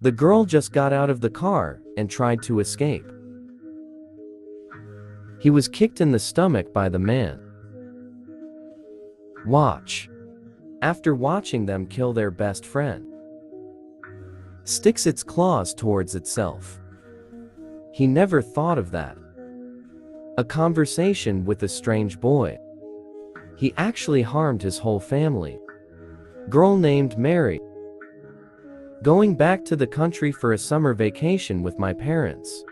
The girl just got out of the car and tried to escape. He was kicked in the stomach by the man. Watch. After watching them kill their best friend, sticks its claws towards itself. He never thought of that. A conversation with a strange boy. He actually harmed his whole family. Girl named Mary. Going back to the country for a summer vacation with my parents.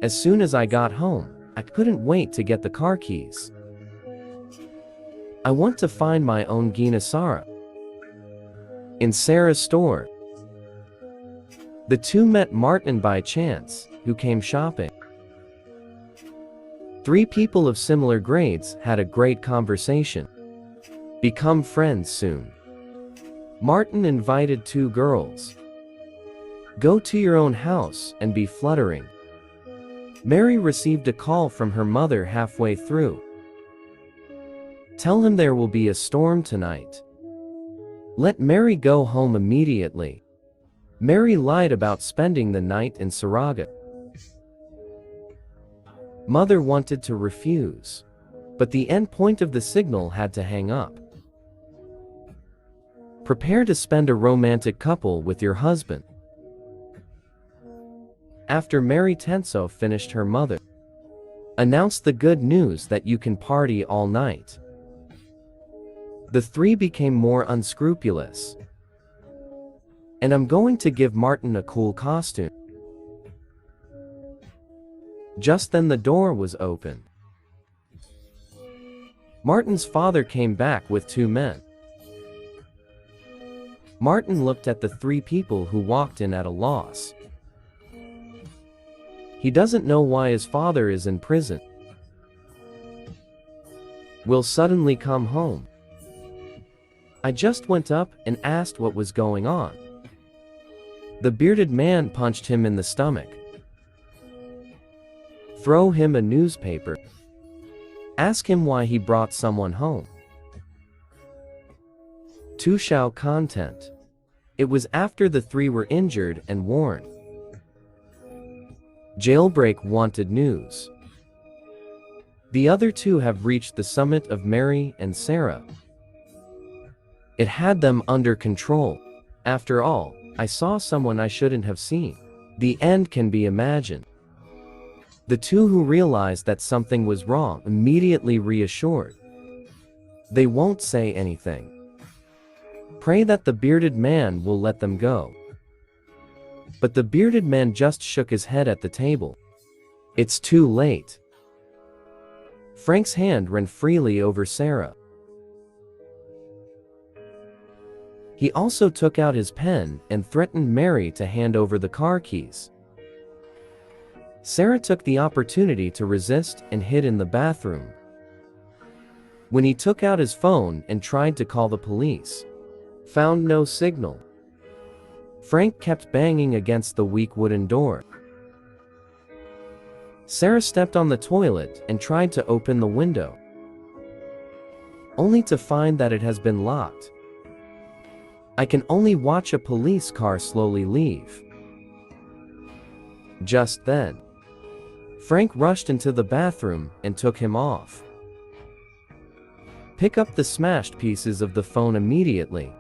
As soon as I got home, I couldn't wait to get the car keys. I want to find my own Gina Sarah. In Sarah's store. The two met Martin by chance, who came shopping. Three people of similar grades had a great conversation. Become friends soon. Martin invited two girls. Go to your own house and be fluttering. Mary received a call from her mother halfway through. Tell him there will be a storm tonight. Let Mary go home immediately. Mary lied about spending the night in Surrogatte. Mother wanted to refuse, but the end point of the signal had to hang up. Prepare to spend a romantic couple with your husband. After Mary Tenso finished, her mother announced the good news that you can party all night. The three became more unscrupulous. And I'm going to give Martin a cool costume. Just then the door was open. Martin's father came back with two men. Martin looked at the three people who walked in at a loss. He doesn't know why his father is in prison. Will suddenly come home. I just went up and asked what was going on. The bearded man punched him in the stomach. Throw him a newspaper. Ask him why he brought someone home. To show content. It was after the three were injured and warned. Jailbreak wanted news. The other two have reached the summit of Mary and Sarah. It had them under control. After all, I saw someone I shouldn't have seen. The end can be imagined. The two who realized that something was wrong immediately reassured. They won't say anything. Pray that the bearded man will let them go. But the bearded man just shook his head at the table. It's too late. Frank's hand ran freely over Sarah. He also took out his pen and threatened Mary to hand over the car keys. Sarah took the opportunity to resist and hid in the bathroom. When he took out his phone and tried to call the police, found no signal. Frank kept banging against the weak wooden door. Sarah stepped on the toilet and tried to open the window, only to find that it has been locked. I can only watch a police car slowly leave. Just then, Frank rushed into the bathroom and took him off. Pick up the smashed pieces of the phone immediately.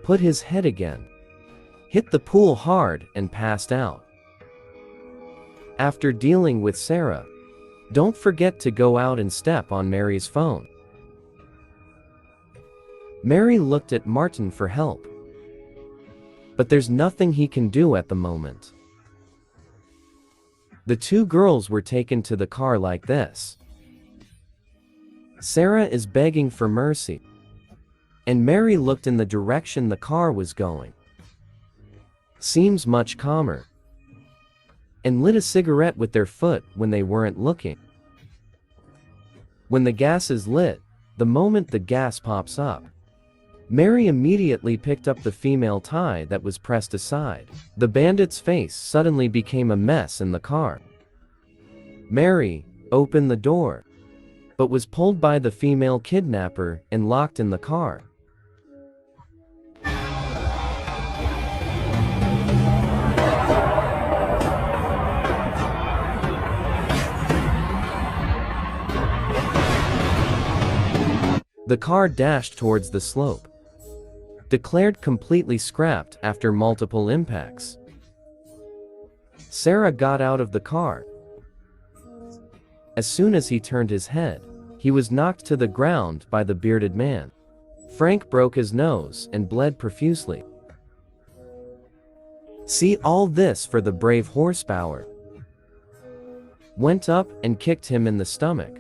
Put his head again. Hit the pool hard and passed out. After dealing with Sarah, don't forget to go out and step on Mary's phone. Mary looked at Martin for help. But there's nothing he can do at the moment. The two girls were taken to the car like this. Sarah is begging for mercy. And Mary looked in the direction the car was going. Seems much calmer. And lit a cigarette with their foot when they weren't looking. When the gas is lit, the moment the gas pops up, Mary immediately picked up the female tie that was pressed aside. The bandit's face suddenly became a mess in the car. Mary opened the door, but was pulled by the female kidnapper and locked in the car. The car dashed towards the slope, declared completely scrapped after multiple impacts. Sarah got out of the car. As soon as he turned his head, he was knocked to the ground by the bearded man. Frank broke his nose and bled profusely. See all this for the brave Horsebauer. Went up and kicked him in the stomach.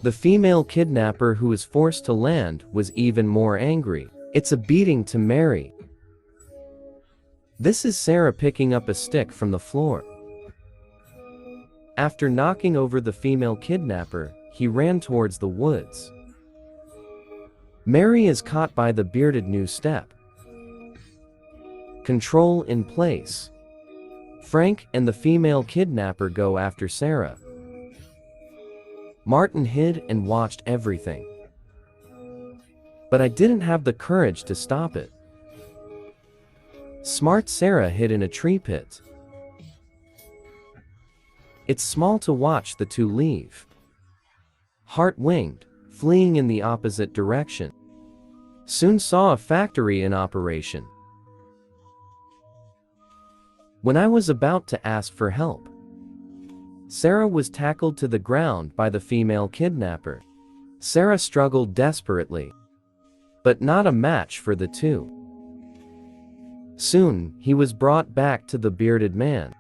The female kidnapper who was forced to land was even more angry. It's a beating to Mary. This is Sarah picking up a stick from the floor. After knocking over the female kidnapper, he ran towards the woods. Mary is caught by the bearded new step. Control in place. Frank and the female kidnapper go after Sarah. Martin hid and watched everything. But I didn't have the courage to stop it. Smart Sarah hid in a tree pit. It's small to watch the two leave. Heart-winged, fleeing in the opposite direction. Soon saw a factory in operation. When I was about to ask for help, Sarah was tackled to the ground by the female kidnapper. Sarah struggled desperately, but not a match for the two. Soon, he was brought back to the bearded man.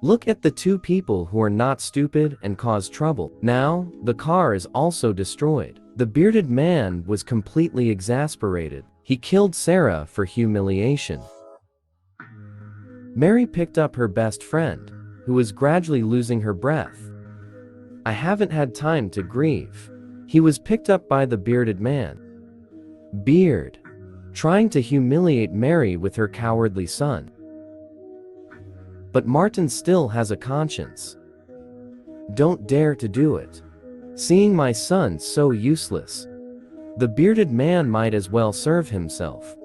Look at the two people who are not stupid and cause trouble. Now, the car is also destroyed. The bearded man was completely exasperated. He killed Sarah for humiliation. Mary picked up her best friend, who was gradually losing her breath. I haven't had time to grieve. He was picked up by the bearded man. Beard, trying to humiliate Mary with her cowardly son. But Martin still has a conscience. Don't dare to do it. Seeing my son so useless, the bearded man might as well serve himself.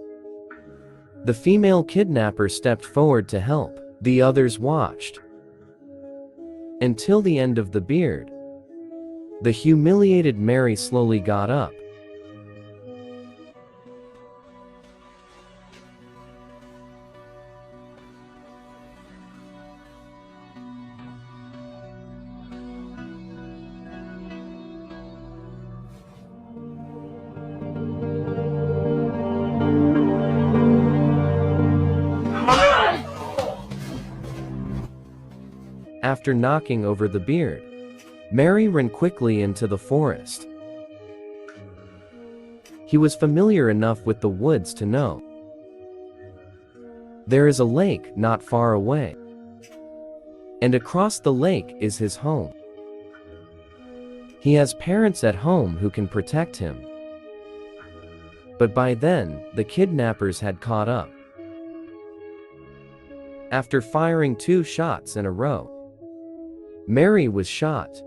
The female kidnapper stepped forward to help. The others watched. Until the end of the beard. The humiliated Mary slowly got up. After knocking over the beard, Mary ran quickly into the forest. He was familiar enough with the woods to know there is a lake not far away, and across the lake is his home. He has parents at home who can protect him. But by then, the kidnappers had caught up. After firing 2 shots in a row, Mary was shot.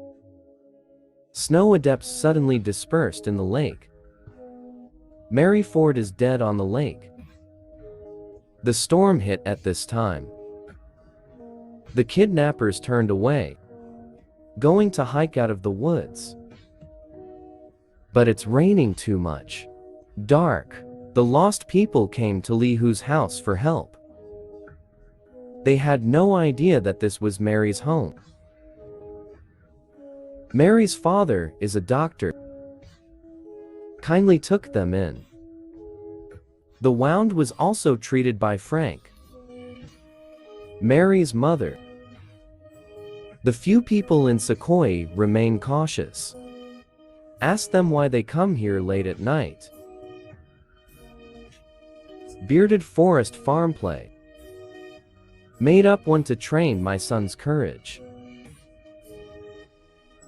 Snow adepts suddenly dispersed in the lake. Mary Ford is dead on the lake. The storm hit at this time. The kidnappers turned away, going to hike out of the woods. But it's raining too much. Dark. The lost people came to Li Hu's house for help. They had no idea that this was Mary's home. Mary's father is a doctor. Kindly took them in. The wound was also treated by Frank, Mary's mother. The few people in Sequoia remain cautious. Ask them why they come here late at night. Bearded forest farm play. Made up one to train my son's courage.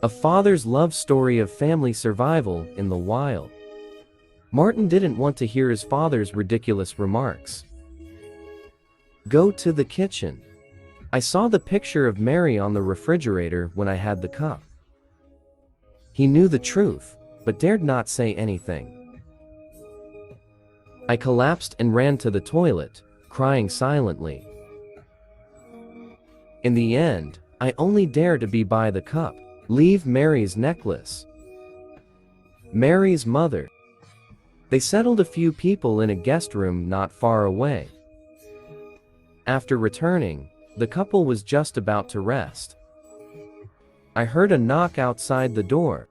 A father's love story of family survival in the wild. Martin didn't want to hear his father's ridiculous remarks. Go to the kitchen. I saw the picture of Mary on the refrigerator when I had the cup. He knew the truth, but dared not say anything. I collapsed and ran to the toilet, crying silently. In the end, I only dared to be by the cup. Leave Mary's necklace. Mary's mother. They settled a few people in a guest room not far away. After returning, the couple was just about to rest. I heard a knock outside the door.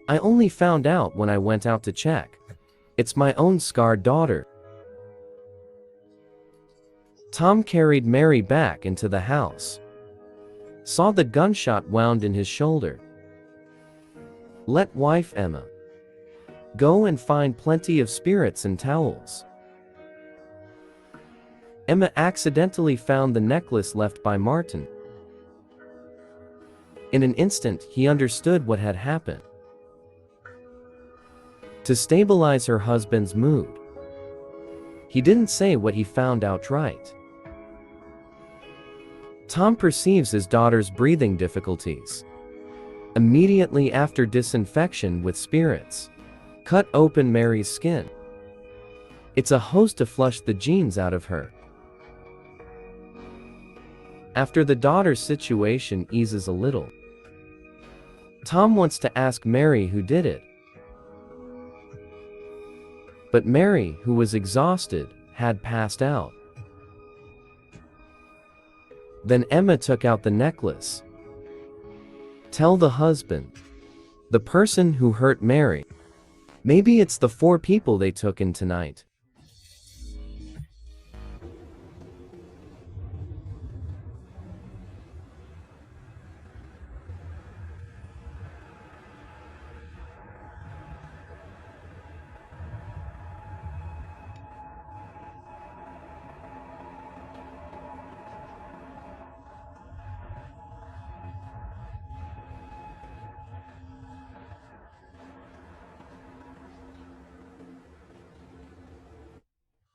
I only found out when I went out to check. It's my own scarred daughter. Tom carried Mary back into the house. Saw the gunshot wound in his shoulder. Let wife Emma go and find plenty of spirits and towels. Emma accidentally found the necklace left by Martin. In an instant, he understood what had happened. To stabilize her husband's mood, he didn't say what he found outright. Tom perceives his daughter's breathing difficulties. Immediately after disinfection with spirits, cut open Mary's skin. It's a host to flush the genes out of her. After the daughter's situation eases a little, Tom wants to ask Mary who did it. But Mary, who was exhausted, had passed out. Then Emma took out the necklace. Tell the husband, the person who hurt Mary. Maybe it's the 4 people they took in tonight.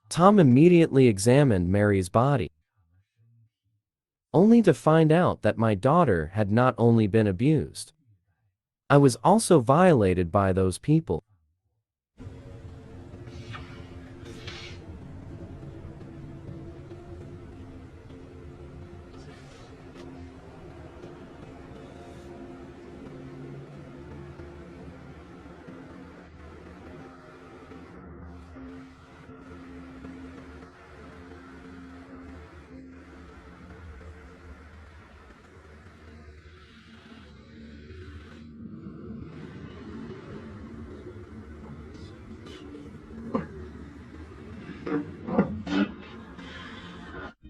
Tom immediately examined Mary's body, only to find out that my daughter had not only been abused, I was also violated by those people.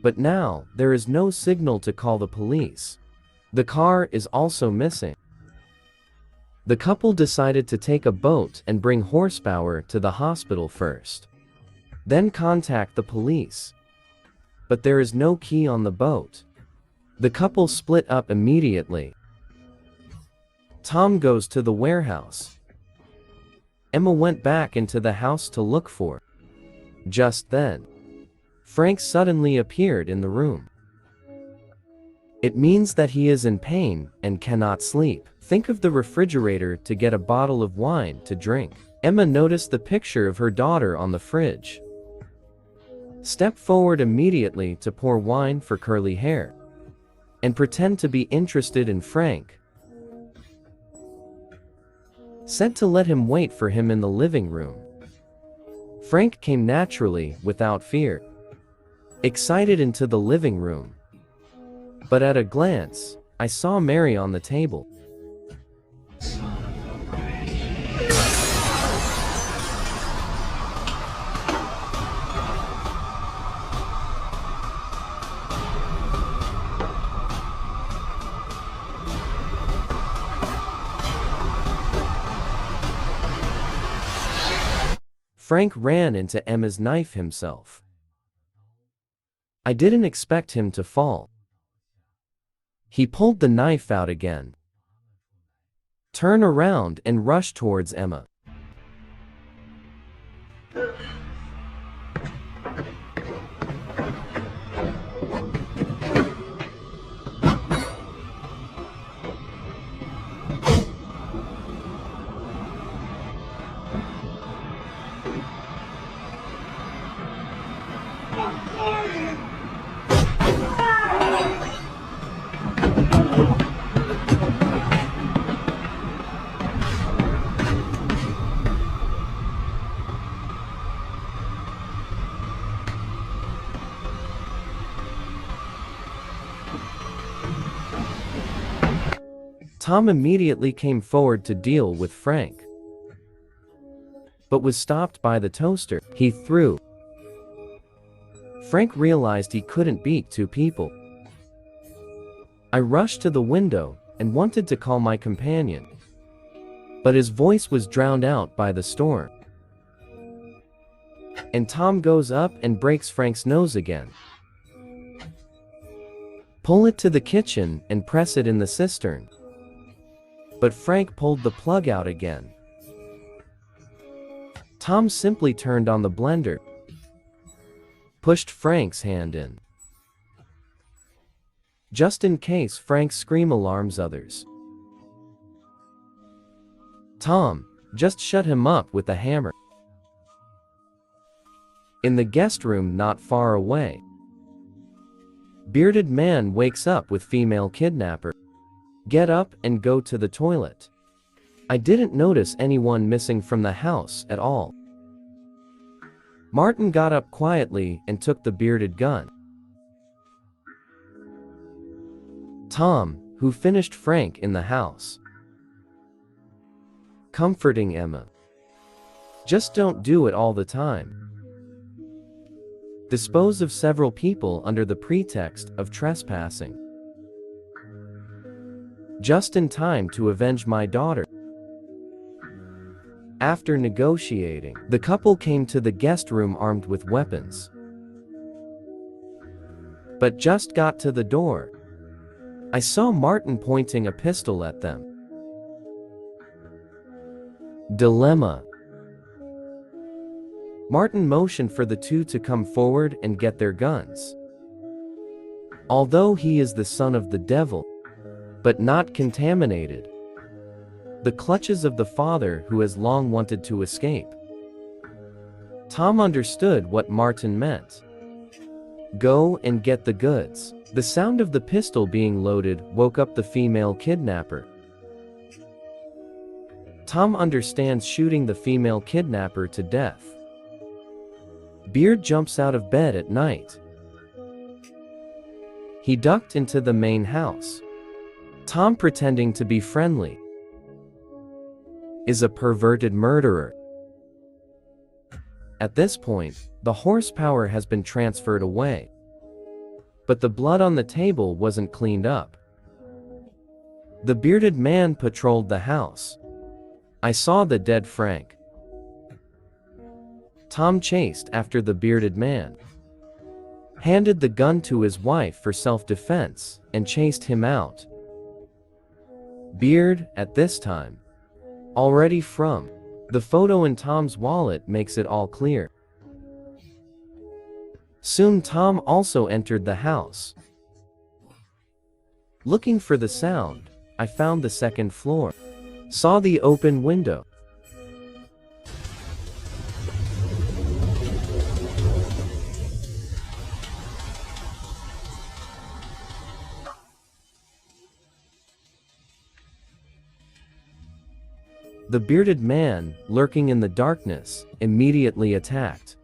But now, there is no signal to call the police. The car is also missing. The couple decided to take a boat and bring horsepower to the hospital first, then contact the police. But there is no key on the boat. The couple split up immediately. Tom goes to the warehouse. Emma went back into the house to look for. Just then, Frank suddenly appeared in the room. It means that he is in pain and cannot sleep. Think of the refrigerator to get a bottle of wine to drink. Emma noticed the picture of her daughter on the fridge. Step forward immediately to pour wine for curly hair, and pretend to be interested in Frank. Said to let him wait for him in the living room. Frank came naturally, without fear, excited into the living room. But at a glance, I saw Mary on the table. Frank ran into Emma's knife himself. I didn't expect him to fall. He pulled the knife out again, turned around and rushed towards Emma. Tom immediately came forward to deal with Frank, but was stopped by the toaster he threw. Frank realized he couldn't beat two people. I rushed to the window and wanted to call my companion, but his voice was drowned out by the storm. And Tom goes up and breaks Frank's nose again. Pull it to the kitchen and press it in the cistern. But Frank pulled the plug out again. Tom simply turned on the blender, pushed Frank's hand in, just in case Frank's scream alarms others. Tom just shut him up with a hammer. In the guest room not far away, bearded man wakes up with female kidnapper. Get up and go to the toilet. I didn't notice anyone missing from the house at all. Martin got up quietly and took the bearded gun. Tom, who finished Frank in the house, comforting Emma. Just don't do it all the time. Dispose of several people under the pretext of trespassing. Just in time to avenge my daughter. After negotiating, the couple came to the guest room armed with weapons. But just got to the door, I saw Martin pointing a pistol at them. Dilemma. Martin motioned for the two to come forward and get their guns. Although he is the son of the devil, but not contaminated, the clutches of the father who has long wanted to escape. Tom understood what Martin meant. Go and get the goods. The sound of the pistol being loaded woke up the female kidnapper. Tom understands shooting the female kidnapper to death. Beard jumps out of bed at night. He ducked into the main house. Tom, pretending to be friendly, is a perverted murderer. At this point, the horsepower has been transferred away, but the blood on the table wasn't cleaned up. The bearded man patrolled the house. I saw the dead Frank. Tom chased after the bearded man, handed the gun to his wife for self-defense, and chased him out. Beard, at this time, already from. The photo in Tom's wallet makes it all clear. Soon Tom also entered the house. Looking for the sound, I found the second floor. Saw the open window. The bearded man, lurking in the darkness, immediately attacked.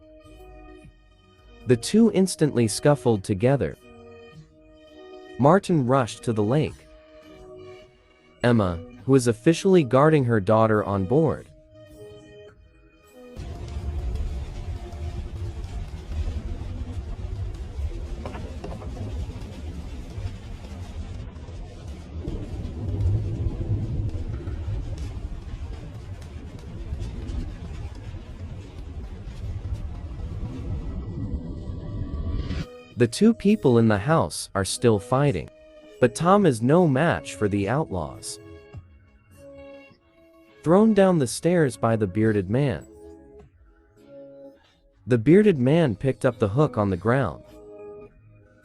The two instantly scuffled together. Martin rushed to the lake. Emma, who is officially guarding her daughter on board, the two people in the house are still fighting, but Tom is no match for the outlaws. Thrown down the stairs by the bearded man. The bearded man picked up the hook on the ground.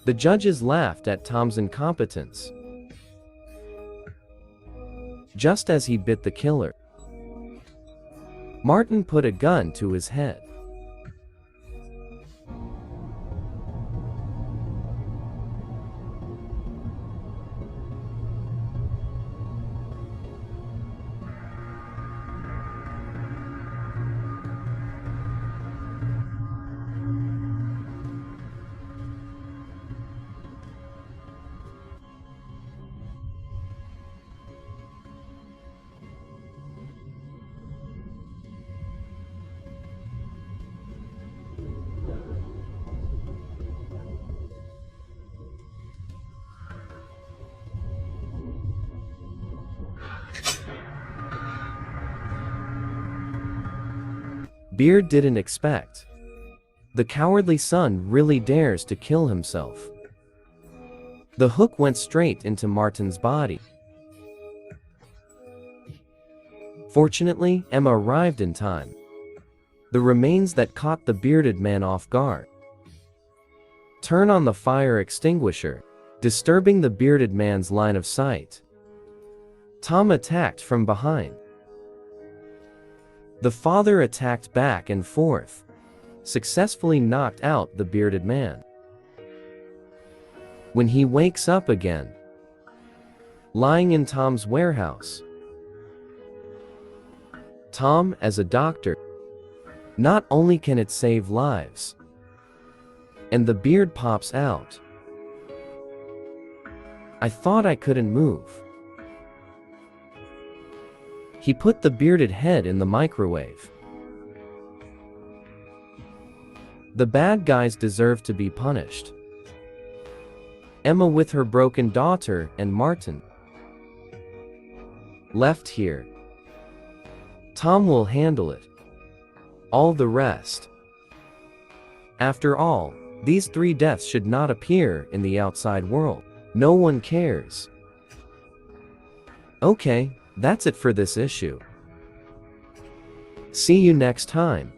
The judges laughed at Tom's incompetence, just as he bit the killer. Martin put a gun to his head. Beard didn't expect. The cowardly son really dares to kill himself. The hook went straight into Martin's body. Fortunately, Emma arrived in time. The remains that caught the bearded man off guard. Turn on the fire extinguisher, disturbing the bearded man's line of sight. Tom attacked from behind. The father attacked back and forth, successfully knocked out the bearded man. When he wakes up again, lying in Tom's warehouse, Tom, as a doctor, not only can it save lives, and the beard pops out. I thought I couldn't move. He put the bearded head in the microwave. The bad guys deserve to be punished. Emma with her broken daughter and Martin left here. Tom will handle it. All the rest. After all, these 3 deaths should not appear in the outside world. No one cares. Okay, that's it for this issue. See you next time.